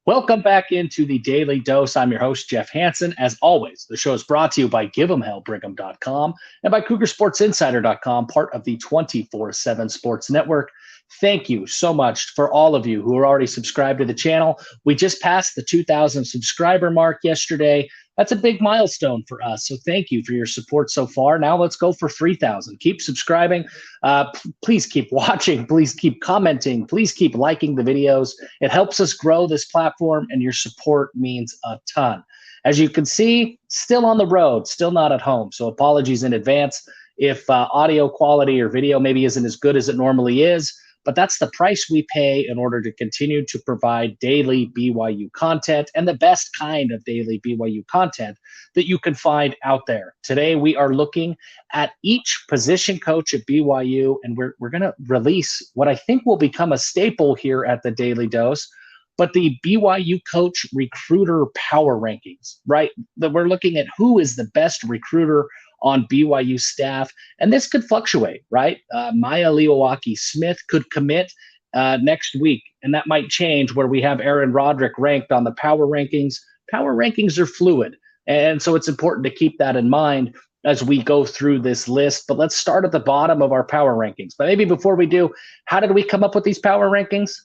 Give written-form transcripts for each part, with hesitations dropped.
Welcome back into the Daily Dose. I'm your host, Jeff Hansen. As always, the show is brought to you by Give'emHellBrigham.com and by CougarSportsInsider.com, part of the 24/7 Sports Network. Thank you so much for all of you who are already subscribed to the channel. We just passed the 2,000 subscriber mark yesterday. That's a big milestone for us. So thank you for your support so far. Now let's go for 3,000. Keep subscribing. Please keep watching. Please keep commenting. Please keep liking the videos. It helps us grow this platform, and your support means a ton. As you can see, still on the road, still not at home. So apologies in advance if audio quality or video maybe isn't as good as it normally is. But that's the price we pay in order to continue to provide daily BYU content, and the best kind of daily BYU content that you can find out there. Today, we are looking at each position coach at BYU, and we're going to release what I think will become a staple here at the Daily Dose, but the BYU coach recruiter power rankings, right? That we're looking at who is the best recruiter on BYU staff, and this could fluctuate, right? Maya Leowaki-Smith could commit next week, and that might change where we have Aaron Roderick ranked on the power rankings. Power rankings are fluid, and so it's important to keep that in mind as we go through this list. But let's start at the bottom of our power rankings. But maybe before we do, how did we come up with these power rankings?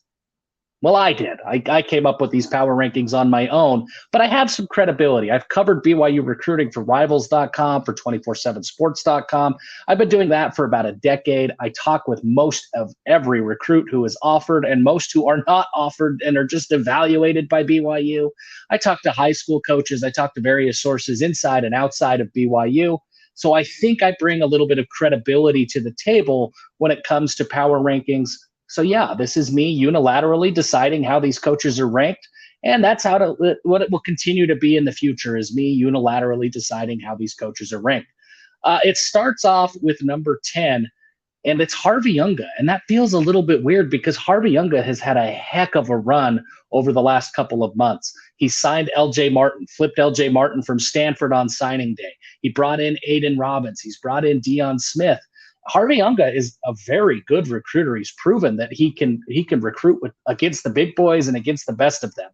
Well, I did. I came up with these power rankings on my own, but I have some credibility. I've covered BYU recruiting for Rivals.com, for 247sports.com. I've been doing that for about a decade. I talk with most of every recruit who is offered and most who are not offered and are just evaluated by BYU. I talk to high school coaches. I talk to various sources inside and outside of BYU. So I think I bring a little bit of credibility to the table when it comes to power rankings. So yeah, this is me unilaterally deciding how these coaches are ranked, and that's what it will continue to be in the future, is me unilaterally deciding how these coaches are ranked. It starts off with number 10, and it's Harvey Unga, and that feels a little bit weird because Harvey Unga has had a heck of a run over the last couple of months. He signed LJ Martin, flipped LJ Martin from Stanford on signing day. He brought in Aiden Robbins. He's brought in Deion Smith. Harvey Unga is a very good recruiter. He's proven that he can recruit against the big boys and against the best of them.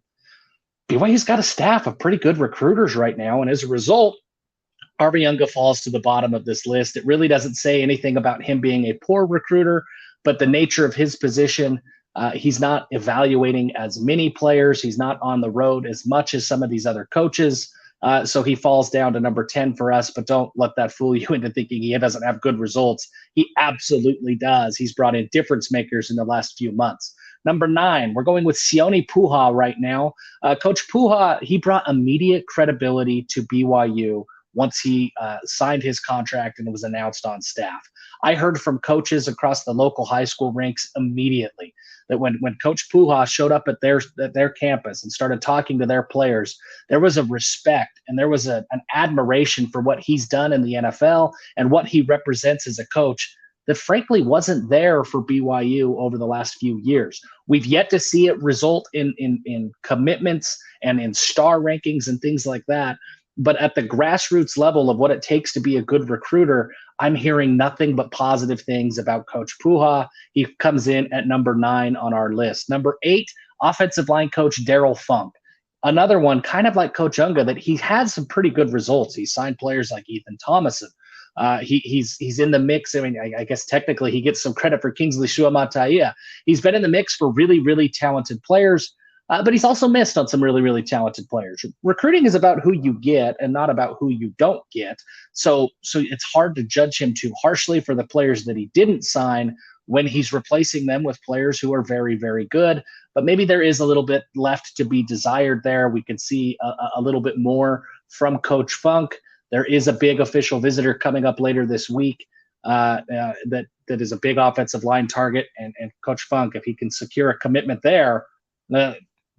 BYU's got a staff of pretty good recruiters right now, and as a result, Harvey Unga falls to the bottom of this list. It really doesn't say anything about him being a poor recruiter, but the nature of his position, he's not evaluating as many players. He's not on the road as much as some of these other coaches. So he falls down to number 10 for us, but don't let that fool you into thinking he doesn't have good results. He absolutely does. He's brought in difference makers in the last few months. Number 9, we're going with Sione Puha right now. Coach Puha, he brought immediate credibility to BYU once he signed his contract and it was announced on staff. I heard from coaches across the local high school ranks immediately that when Coach Puha showed up at their campus and started talking to their players, there was a respect and there was an admiration for what he's done in the NFL and what he represents as a coach that frankly wasn't there for BYU over the last few years. We've yet to see it result in commitments and in star rankings and things like that. But at the grassroots level of what it takes to be a good recruiter, I'm hearing nothing but positive things about Coach Puha. He comes in at number 9 on our list. Number 8, offensive line coach Daryl Funk. Another one, kind of like Coach Unga, that he had some pretty good results. He signed players like Ethan Thomason. He's in the mix. I mean, I guess technically he gets some credit for Kingsley Shuamataia. He's been in the mix for really, really talented players. But he's also missed on some really, really talented players. Recruiting is about who you get and not about who you don't get. So it's hard to judge him too harshly for the players that he didn't sign when he's replacing them with players who are very, very good. But maybe there is a little bit left to be desired there. We can see a little bit more from Coach Funk. There is a big official visitor coming up later this week that is a big offensive line target. And Coach Funk, if he can secure a commitment there,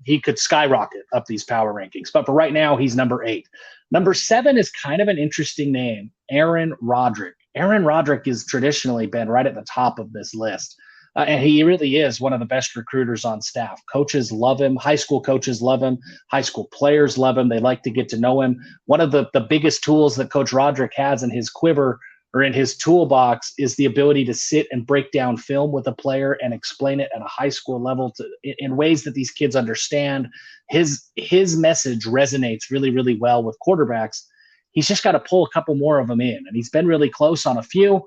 he could skyrocket up these power rankings. But for right now, he's number 8. Number 7 is kind of an interesting name, Aaron Roderick. Aaron Roderick has traditionally been right at the top of this list. And he really is one of the best recruiters on staff. Coaches love him. High school coaches love him. High school players love him. They like to get to know him. One of the biggest tools that Coach Roderick has in his quiver or in his toolbox is the ability to sit and break down film with a player and explain it at a high school level in ways that these kids understand. His message resonates really, really well with quarterbacks. He's just got to pull a couple more of them in, and he's been really close on a few.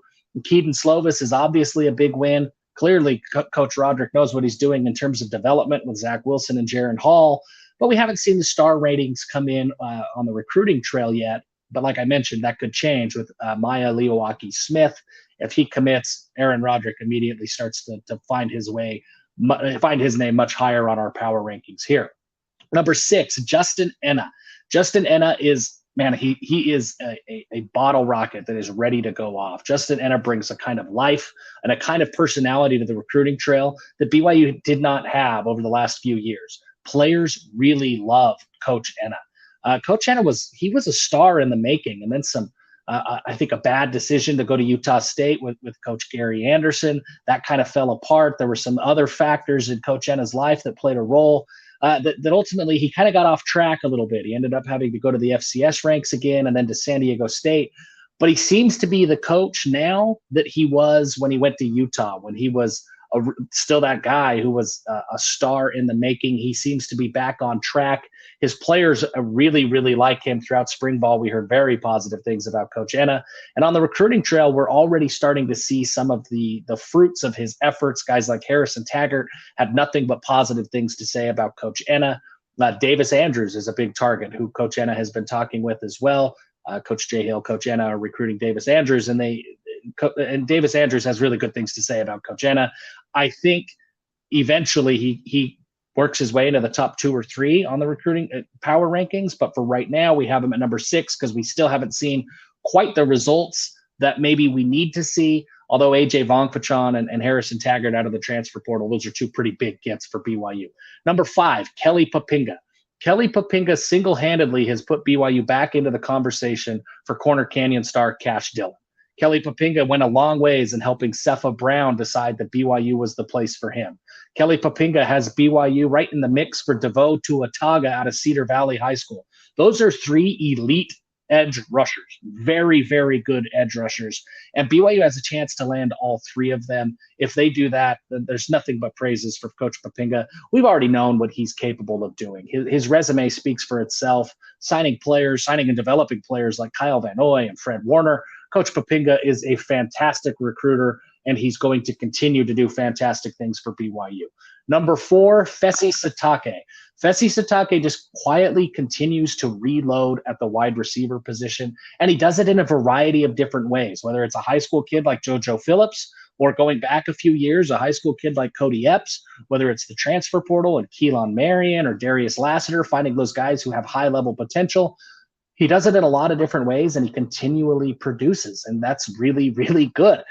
Keaton Slovis is obviously a big win. Clearly, Coach Roderick knows what he's doing in terms of development with Zach Wilson and Jaron Hall, but we haven't seen the star ratings come in on the recruiting trail yet. But like I mentioned, that could change with Maya Leowaki Smith. If he commits, Aaron Roderick immediately starts to find his name much higher on our power rankings here. Number 6, Justin Enna. Justin Enna is, man, he is a bottle rocket that is ready to go off. Justin Enna brings a kind of life and a kind of personality to the recruiting trail that BYU did not have over the last few years. Players really love Coach Enna. Coach Enna was a star in the making, and then some. I think a bad decision to go to Utah State with Coach Gary Anderson. That kind of fell apart. There were some other factors in Coach Enna's life that played a role. That ultimately he kind of got off track a little bit. He ended up having to go to the FCS ranks again and then to San Diego State. But he seems to be the coach now that he was when he went to Utah, when he was still that guy who was a star in the making. He seems to be back on track. His players really, really like him throughout spring ball. We heard very positive things about Coach Enna. And on the recruiting trail, we're already starting to see some of the fruits of his efforts. Guys like Harrison Taggart had nothing but positive things to say about Coach Enna. Davis Andrews is a big target who Coach Enna has been talking with as well. Coach Jay Hill, Coach Enna are recruiting Davis Andrews, and Davis Andrews has really good things to say about Coach Enna. I think eventually he works his way into the top 2 or 3 on the recruiting power rankings. But for right now, we have him at number 6 because we still haven't seen quite the results that maybe we need to see. Although AJ Vongphachon and Harrison Taggart out of the transfer portal, those are 2 pretty big gets for BYU. Number 5, Kelly Poppinga. Kelly Poppinga single-handedly has put BYU back into the conversation for Corner Canyon star Cash Dillon. Kelly Poppinga went a long ways in helping Cepha Brown decide that BYU was the place for him. Kelly Poppinga has BYU right in the mix for DeVoe Tuataga out of Cedar Valley High School. Those are 3 elite edge rushers, very, very good edge rushers. And BYU has a chance to land all 3 of them. If they do that, then there's nothing but praises for Coach Poppinga. We've already known what he's capable of doing. His resume speaks for itself, signing and developing players like Kyle Van Noy and Fred Warner. Coach Poppinga is a fantastic recruiter, and he's going to continue to do fantastic things for BYU. Number 4, Fesi Sitake. Fesi Sitake just quietly continues to reload at the wide receiver position, and he does it in a variety of different ways, whether it's a high school kid like JoJo Phillips, or going back a few years, a high school kid like Cody Epps, whether it's the transfer portal and Keelan Marion or Darius Lassiter, finding those guys who have high-level potential. He does it in a lot of different ways, and he continually produces, and that's really, really good.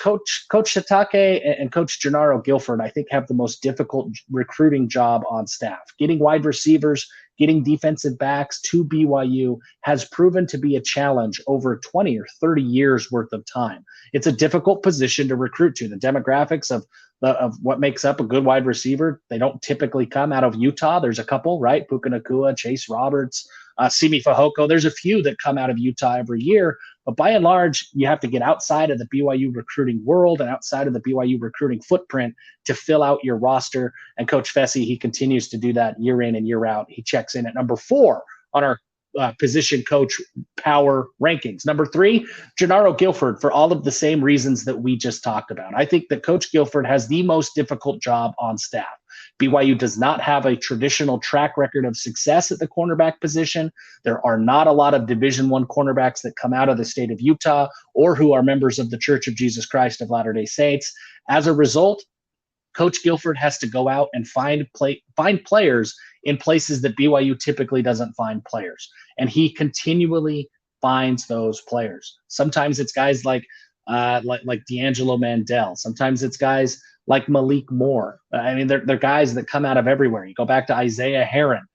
Coach Sitake and Coach Gennaro Guilford, I think, have the most difficult recruiting job on staff. Getting wide receivers, getting defensive backs to BYU has proven to be a challenge over 20 or 30 years worth of time. It's a difficult position to recruit to. The demographics of what makes up a good wide receiver, they don't typically come out of Utah. There's a couple, right? Puka Nacua, Chase Roberts, Simi Fehoko. There's a few that come out of Utah every year, but by and large, you have to get outside of the BYU recruiting world and outside of the BYU recruiting footprint to fill out your roster. And Coach Fesi, he continues to do that year in and year out. He checks in at number 4 on our position coach power rankings. Number 3, Gennaro Guilford, for all of the same reasons that we just talked about. I think that Coach Guilford has the most difficult job on staff. BYU does not have a traditional track record of success at the cornerback position. There are not a lot of Division I cornerbacks that come out of the state of Utah or who are members of the Church of Jesus Christ of Latter-day Saints. As a result, Coach Guilford has to go out and find players in places that BYU typically doesn't find players. And he continually finds those players. Sometimes it's guys like D'Angelo Mandel. Sometimes it's guys like Malik Moore. I mean, they're guys that come out of everywhere. You go back to Isaiah Heron.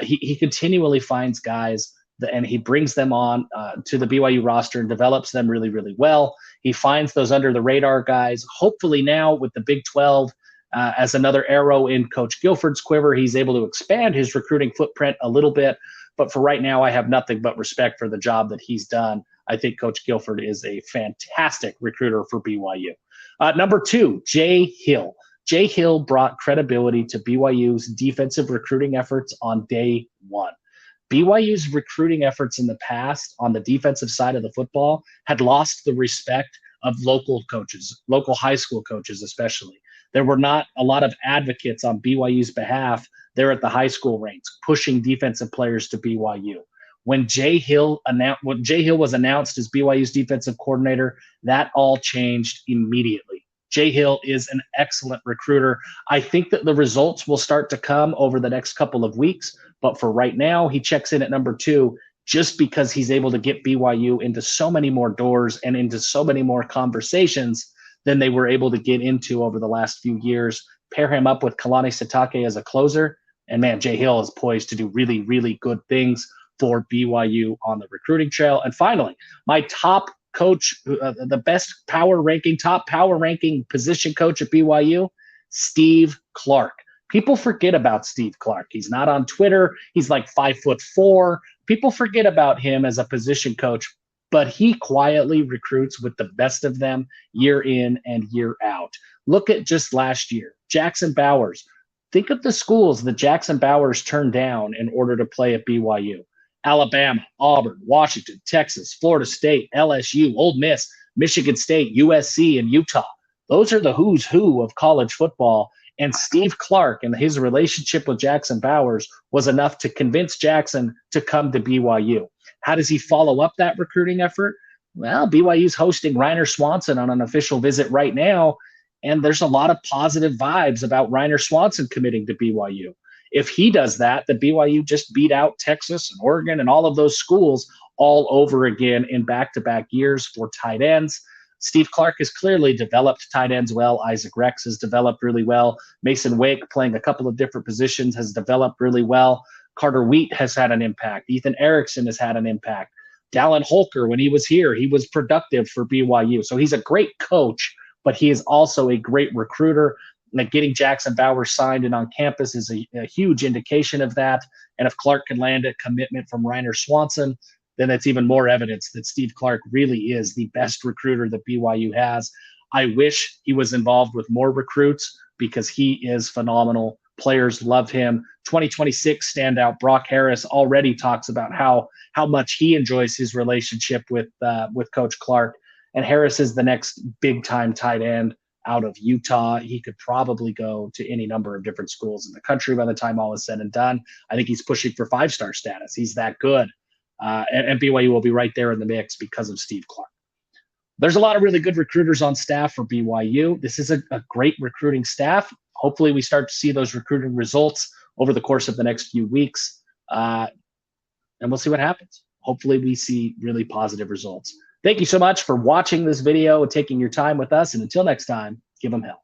He continually finds guys and he brings them on to the BYU roster and develops them really, really well. He finds those under the radar guys. Hopefully now with the Big 12 as another arrow in Coach Guilford's quiver, he's able to expand his recruiting footprint a little bit. But for right now, I have nothing but respect for the job that he's done. I think Coach Guilford is a fantastic recruiter for BYU. Number 2, Jay Hill. Jay Hill brought credibility to BYU's defensive recruiting efforts on day one. BYU's recruiting efforts in the past on the defensive side of the football had lost the respect of local coaches, local high school coaches especially. There were not a lot of advocates on BYU's behalf there at the high school ranks pushing defensive players to BYU. When Jay Hill was announced as BYU's defensive coordinator, that all changed immediately. Jay Hill is an excellent recruiter. I think that the results will start to come over the next couple of weeks, but for right now, he checks in at number 2 just because he's able to get BYU into so many more doors and into so many more conversations than they were able to get into over the last few years. Pair him up with Kalani Sitake as a closer, and man, Jay Hill is poised to do really, really good things for BYU on the recruiting trail. And finally, my top coach, the best top power ranking position coach at BYU, Steve Clark. People forget about Steve Clark. He's not on Twitter. He's like 5'4". People forget about him as a position coach, but he quietly recruits with the best of them year in and year out. Look at just last year, Jackson Bowers. Think of the schools that Jackson Bowers turned down in order to play at BYU. Alabama, Auburn, Washington, Texas, Florida State, LSU, Ole Miss, Michigan State, USC, and Utah. Those are the who's who of college football. And Steve Clark and his relationship with Jackson Bowers was enough to convince Jackson to come to BYU. How does he follow up that recruiting effort? Well, BYU's hosting Reiner Swanson on an official visit right now, and there's a lot of positive vibes about Reiner Swanson committing to BYU. If he does that, the BYU just beat out Texas and Oregon and all of those schools all over again in back-to-back years for tight ends. Steve Clark has clearly developed tight ends well. Isaac Rex has developed really well. Mason Wake, playing a couple of different positions, has developed really well. Carter Wheat has had an impact. Ethan Erickson has had an impact. Dallin Holker, when he was here, he was productive for BYU. So he's a great coach, but he is also a great recruiter. And getting Jackson Bowers signed and on campus is a huge indication of that. And if Clark can land a commitment from Reiner Swanson, then it's even more evidence that Steve Clark really is the best recruiter that BYU has. I wish he was involved with more recruits because he is phenomenal. Players love him. 2026 standout Brock Harris already talks about how much he enjoys his relationship with Coach Clark. And Harris is the next big-time tight end out of Utah. He could probably go to any number of different schools in the country by the time all is said and done. I think he's pushing for 5-star status. He's that good. And BYU will be right there in the mix because of Steve Clark. There's a lot of really good recruiters on staff for BYU. This is a great recruiting staff. Hopefully we start to see those recruiting results over the course of the next few weeks. And we'll see what happens. Hopefully we see really positive results. Thank you so much for watching this video and taking your time with us. And until next time, give them hell.